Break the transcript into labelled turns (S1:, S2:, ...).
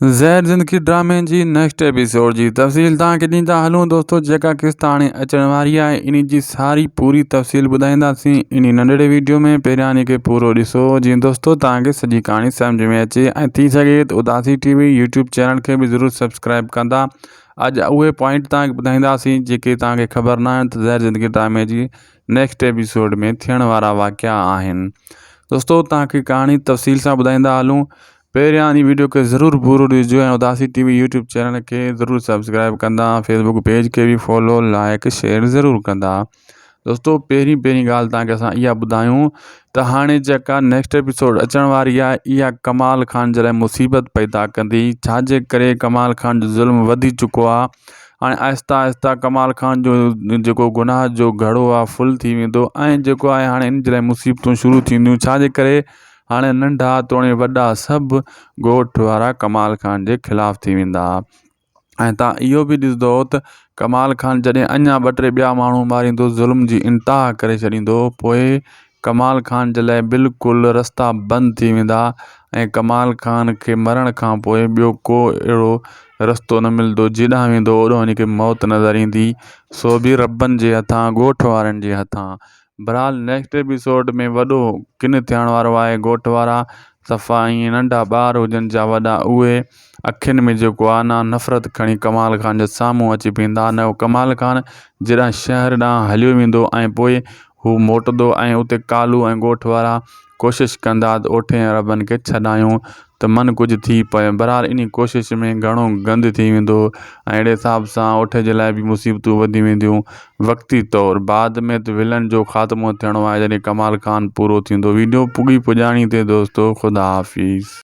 S1: ज़हर ज़िंदगी ड्रामे जी नेक्स्ट एपिसोड जी तफ़सील तव्हांखे ॾींदा हलूं दोस्तों। जेका किस्त हाणे अचण वारी आहे इन जी सारी पूरी तफ़सील ॿुधाईंदासीं इन नंढड़े वीडियो में। पहिरियां इन खे पूरो ॾिसो जीअं दोस्तों तव्हांखे सॼी कहाणी सम्झ में अचे ऐं थी सघे त उदासी टीवी यूट्यूब चैनल के भी ज़रूर सब्सक्राइब कंदा। अॼु उहे पॉइंट तव्हांखे ॿुधाईंदासीं जेके तव्हांखे ख़बर न आहिनि त ज़हर ज़िंदगी ड्रामे जी नेक्स्ट एपिसोड में थियण वारा वाक़िया आहिनि। दोस्तों तव्हांखे कहाणी तफ़सील सां ॿुधाईंदा हलूं। पहिरियां इन वीडियो के ज़रूर पूरो ॾिसजो ऐं उदासी टीवी यूट्यूब चैनल के ज़रूर सब्सक्राइब कंदा। फेसबुक पेज के भी फॉलो लाइक शेयर ज़रूर कंदा। दोस्तों पहिरीं ॻाल्हि तव्हांखे असां इहा ॿुधायूं त हाणे जेका नेक्स्ट एपिसोड अचण वारी आहे इहा कमाल खान जे लाइ मुसीबत पैदा कंदी। छाजे करे कमाल खान जो ज़ुल्म वधी चुको आहे। हाणे आहिस्ता आहिस्ता कमाल खान जो जेको गुनाह जो घड़ो आहे फुल थी वेंदो ऐं जेको आहे हाणे इन जे लाइ मुसीबतूं शुरू थींदियूं। छाजे करे हाणे नंढा तोणे वॾा सभु ॻोठ वारा कमाल खान जे ख़िलाफ़ु थी वेंदा। ऐं तव्हां इहो बि ॾिसंदो त कमाल खान जॾहिं अञा ॿ टे ॿिया माण्हू मारींदो ज़ुल्म जी इंतिहा करे छॾींदो पोइ कमाल खान जे लाइ बिल्कुलु रस्ता बंदि थी वेंदा ऐं कमाल खान खे मरण खां पोइ ॿियो को अहिड़ो रस्तो न मिलंदो जेॾांहुं वेंदो ओॾो हिनखे मौत नज़र ईंदी। सो बि रबनि जे हथां ॻोठ वारनि जे हथां। बहरहाल नेक्स्ट एपिसोड में वॾो किन थियण वारो आहे। ॻोठ वारा सफ़ा ईअं नंढा ॿार हुजनि जा वॾा उहे अखियुनि में जेको आहे न नफ़रत खणी कमाल खान जे साम्हूं अची बीहंदा। न कमाल खान जॾहिं शहर ॾांहुं हलियो वेंदो ऐं पोइ हू मोटंदो ऐं उते कालू ऐं ॻोठ वारा कोशिशि कंदा त ओठे अरबनि खे छॾायूं त मन कुझु थी पए। बहरहाल इन कोशिशि में घणो गंद थी वेंदो ऐं अहिड़े हिसाब सां ओठ जे लाइ बि मुसीबतूं वधी वेंदियूं वक़्ती तौरु। बाद में त विलन जो ख़ात्मो थियणो आहे जॾहिं कमाल खान पूरो थींदो। वीडियो पुॼाणी ते दोस्तों ख़ुदा हाफ़िज़।